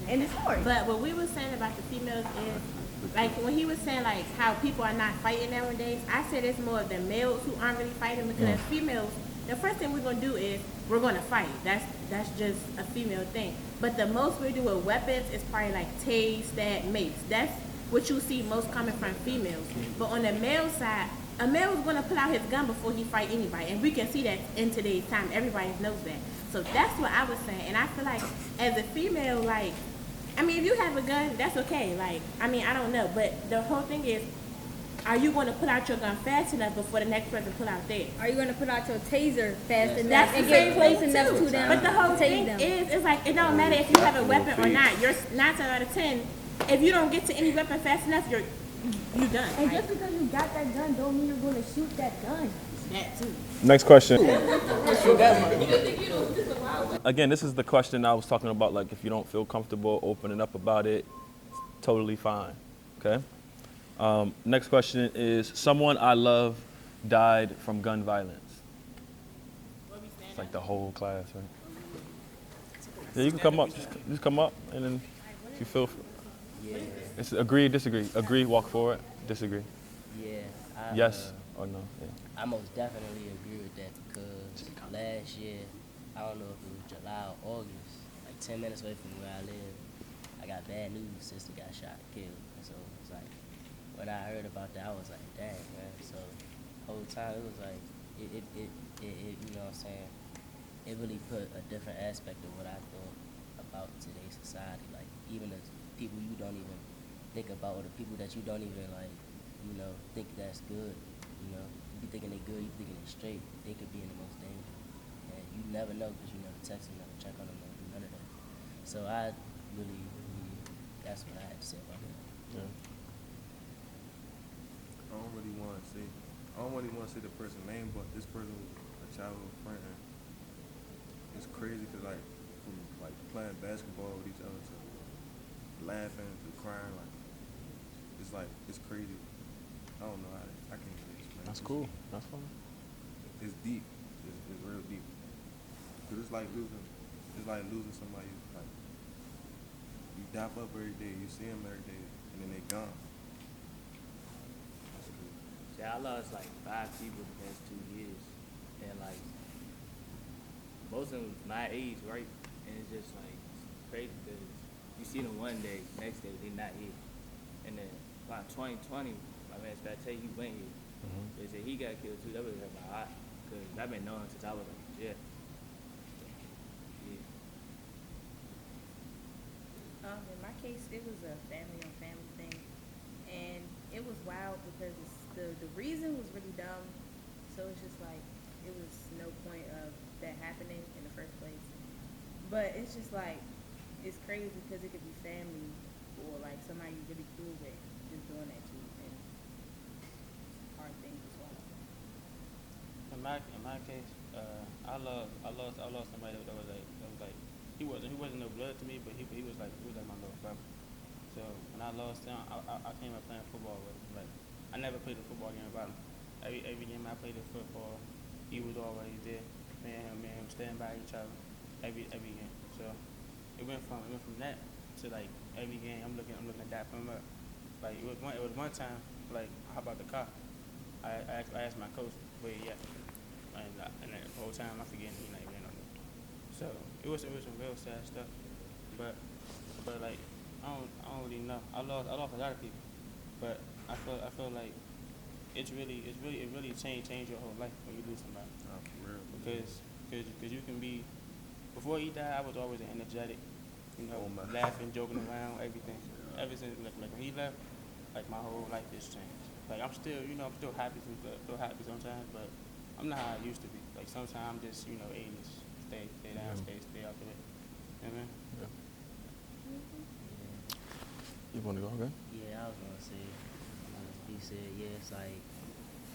End the story. But what we were saying about the females is, like when he was saying like how people are not fighting nowadays, I said it's more of the males who aren't really fighting because as females, the first thing we're gonna do is we're gonna fight. That's just a female thing. But the most we do with weapons is probably like tase, stab, mace. That's what you see most coming from females. But on the male side, a male is gonna pull out his gun before he fight anybody, and we can see that in today's time. Everybody knows that. So that's what I was saying, and I feel like as a female, like, I mean, if you have a gun, that's okay. Like, I mean, I don't know, but the whole thing is, are you going to pull out your gun fast enough before the next person pull out theirs? Are you going to put out your taser fast enough That's and the get same close thing enough too. to them? But the whole to thing tase them? is, it's like, it don't matter if you have a weapon or not. You're 9 times out of 10, if you don't get to any weapon fast enough, you're done. And Like, just because you got that gun don't mean you're going to shoot that gun. That too. Next question. Again, this is the question I was talking about. Like, if you don't feel comfortable opening up about it, it's totally fine. Okay. Next question is: someone I love died from gun violence. It's like the whole class, right? Yeah, you can come up. Just come up, and then if you feel. Yeah, It's agree, disagree. Agree, walk forward. Disagree. yeah. Yes or no? Yeah. I most definitely agree with that because last year, I don't know if it was July or August, like 10 minutes away from where I live, I got bad news. Sister got shot and killed. And so it's like, when I heard about that, I was like, dang, man. So whole time it was like, it you know what I'm saying? It really put a different aspect of what I thought about today's society. Like, even the people you don't even think about, or the people that you don't even like, you know, think that's good. You know, you be thinking they good, you thinking they straight. They could be in the most danger, and you never know because you never text them, never check on them, never do none of that. So I really, that's what I had to say about that. Yeah. I don't really want to say. I don't really want to say the person's name, but this person was a childhood friend. And it's crazy because like from like playing basketball with each other to laughing to crying, like it's crazy. I don't know. I can't really explain. That's cool. That's fine. It's deep. It's real deep. Cause it's like losing. It's like losing somebody. Like you dap up every day. You see them every day, and then they gone. That's cool. See, I lost like 5 people the past 2 years, and like most of them my age, right? And it's just like it's crazy because you see them one day, next day they not here, and then by 2020, my man Spatay, he went here. Mm-hmm. They said he got killed too. That was hurt my heart because I've been knowing since I was like, yeah. In my case, it was a family on family thing, and it was wild because the reason was really dumb. So it's just like it was no point of that happening in the first place. But it's just like it's crazy because it could be family or like somebody you really cool with just doing that to you, and hard things as well. In my case, I lost somebody that was like he wasn't no blood to me, but he was like my little brother. So when I lost him, I came up playing football with him. Like I never played a football game without him. Every game I played in football, he was always there. Me and him standing by each other every game. So it went from that to like every game I'm looking to dap him up. Like it was one time like how about the car? I asked my coach where he at, and the whole time I forget he not even on it. So it was some real sad stuff, but like I don't really know. I lost a lot of people, but I feel like it really change your whole life when you lose somebody. Nah, for real. Because you can be, before he died, I was always energetic, you know, Oh my. laughing, joking around, everything. Ever since like when he left, like my whole life has changed. Like I'm still happy sometimes, but I'm not how I used to be. Like sometimes I'm just aimless, stay down, stay out the way. You know what I mean? Yeah. Yeah. You want to go? Okay. Yeah, I was gonna say, he said, yeah, it's like,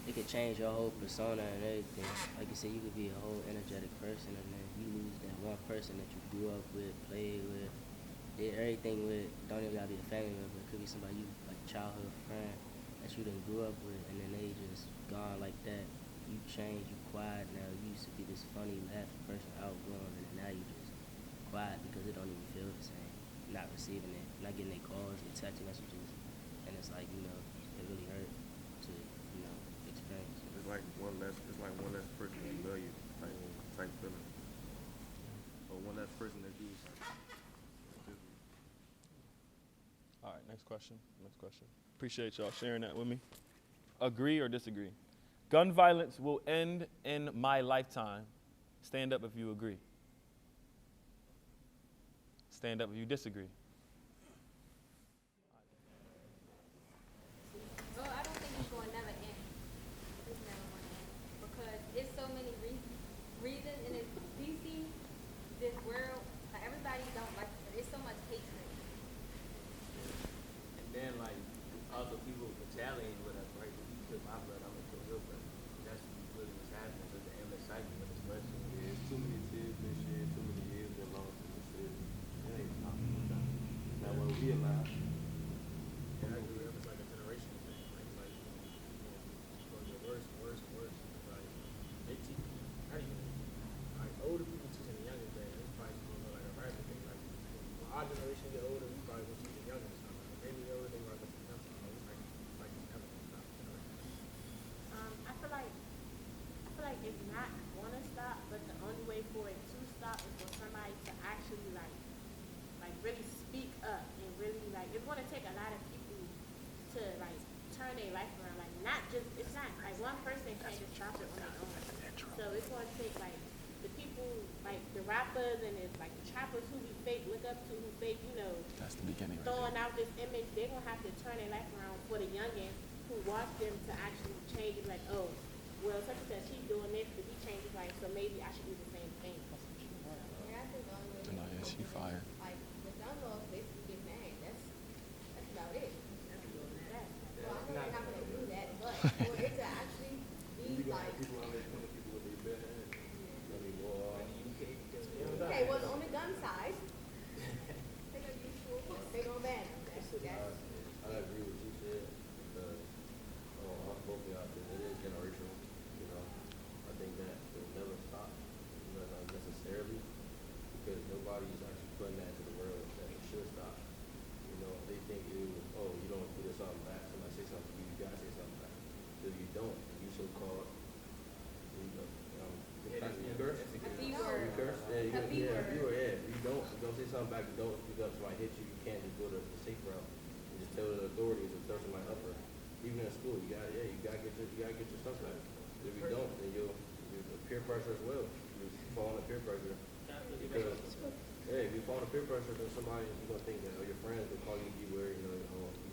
it could change your whole persona and everything. Like you said, you could be a whole energetic person, and then you lose that one person that you grew up with, played with, did everything with. Don't even gotta be a family member. It could be somebody you, like childhood friend that you done grew up with, and then they just gone like that. You change, you quiet now. You used to be this funny, laughing person, outgoing, and now you just quiet because it don't even feel the same. You're not receiving it, not getting their calls, their text messages, and it's like, it really hurt to, experience. It's like one less person that love you type feeling. Or one less person that do something. All right, next question. Appreciate y'all sharing that with me. Agree or disagree? Gun violence will end in my lifetime. Stand up if you agree. Stand up if you disagree. Well, I don't think it's going to never end. It's never going to end because it's so many reasons, and it's DC, this world. Like everybody don't like it, but it's so much hatred. And then like also people retaliate with us, right? If you took my blood, I'm gonna kill your blood. That's really what's generation get older, we probably will see the younger stop. Maybe the older they are, but the younger like never gonna stop. You know? I feel like it's not gonna stop, but the only way for it to stop is for somebody to actually like really speak up and really like it's gonna take a lot of people to like turn their life around. Like not just it's not like one person can't just stop it on their own. So it's gonna take like the people like the rappers and it's like the trappers who we fake look up to, who fake, you know, That's the beginning. throwing out this image, they're gonna have to turn their life around for the youngins who watch them to actually change it. Like, oh, well, such and such, she's doing this, but he changed his life, so maybe I should do the same thing. Yeah, I think the only way No, yeah, she fired. like the gun laws basically get mad. That's about it. Well, I know they're not gonna do that, but for it to actually be like, People out there killing people with their bare hands. I mean, well, okay, well, on the gun side, they're gonna be cool. They're gonna ban them. That's I agree with you said because both of y'all said it is generational. You know, I think that it will never stop, not necessarily, because nobody's actually putting that into the world that it should stop. You know, they think oh, you don't do this something back. Somebody say something to you, you gotta say something back. If you don't, you so-called, you curse. B word. You curse. Yeah, A B word. If you don't say something back, you don't speak up, somebody hits you, you can't just go the safe route. You just tell the authorities or tell somebody upper. Even in school, you gotta get your stuff back. If you don't, then you'll peer pressure as well. You fall under peer pressure. Because, if you fall under peer pressure, then somebody you're gonna think that your friends will call you B-word, you're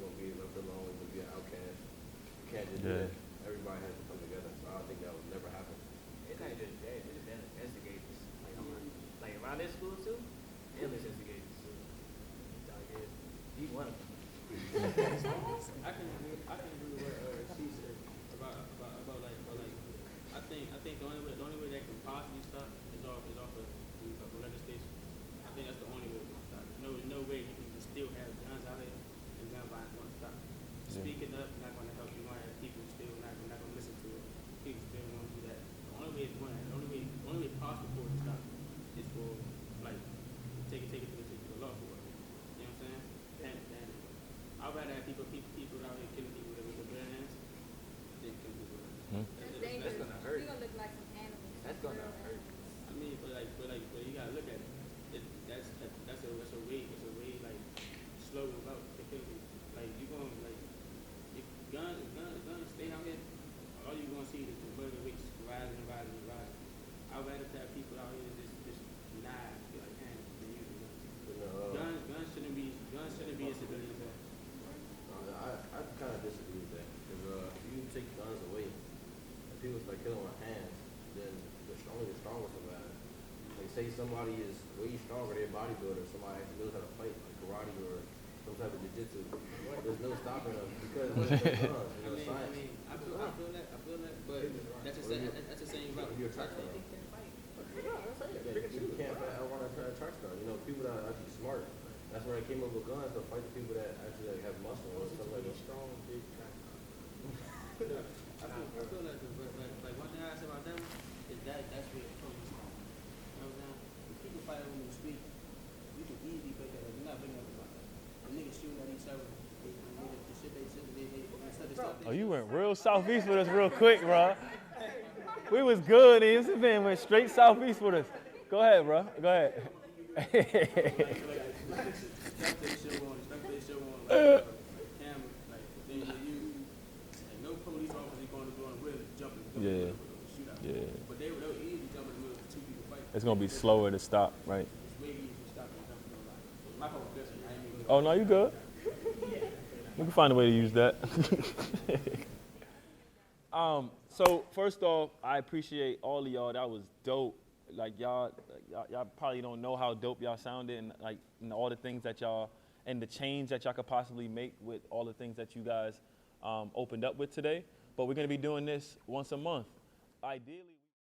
gonna be left alone, you'll be an outcast. You can't just do that. Everybody has to come together. So I don't think that would never happen. It's not just that, it's been investigators. Like around this school too, them investigators too. He one of them. I can agree with what she said about like I think the only way that can possibly stop is off of legislation. I think that's the only way to stop. No way you can still have guns out there and gun violence going to stop. Speaking up not going to help. You're going to have people still not going to listen to it. People still going to do that. The only way possible for it to stop is for like take it to the law for it. You know what I'm saying? And I'd rather have people out here killing people with their bare hands than killing people with That's dangerous. That's gonna hurt. We're gonna look like some animals. That's gonna Real hurt. animals. I mean, but you gotta look at it. That's a way like slow about to kill people. Like you gonna like if guns stay out here, all you gonna see is the murder rates rising. I'd rather have people out here just not be like hands than using guns. Guns shouldn't be a civilian thing. I kind of disagree with that because if you take guns away and people start killing with hands, then the stronger somebody. Like say somebody is way stronger, they're a bodybuilder, somebody actually knows how to fight like karate or some type of jiu-jitsu. There's no stopping them because they're guns. Science. I feel that, but that's the same route. You're a track star. You can't outrun a track star. You know, people that are actually smart. That's where they came up with guns to fight the people that actually like, have muscle or stuff like that. Strong, big track. I feel like one thing I say about them is that's where it comes from. You know what I'm saying? When people fight over the street, you can easily break that up. You're not bringing up about that. The niggas shooting at each other. The shit they Oh, you went real southeast with us real quick, bro. We was good, and this man went straight southeast with us. Go ahead, bro. Go ahead. Stuff they show on camera, like they use, and no police officer going to go and really jump in the middle of a shootout. Yeah. But they'll easily jump in the middle of two people fighting. It's gonna be slower to stop, right? It's way easier to stop than jumping in the line. My whole business, I ain't even. Oh no, you good. We can find a way to use that. So first off, I appreciate all of y'all. That was dope. Like y'all probably don't know how dope y'all sounded, and all the things that y'all and the change that y'all could possibly make with all the things that you guys opened up with today. But we're gonna be doing this once a month, ideally.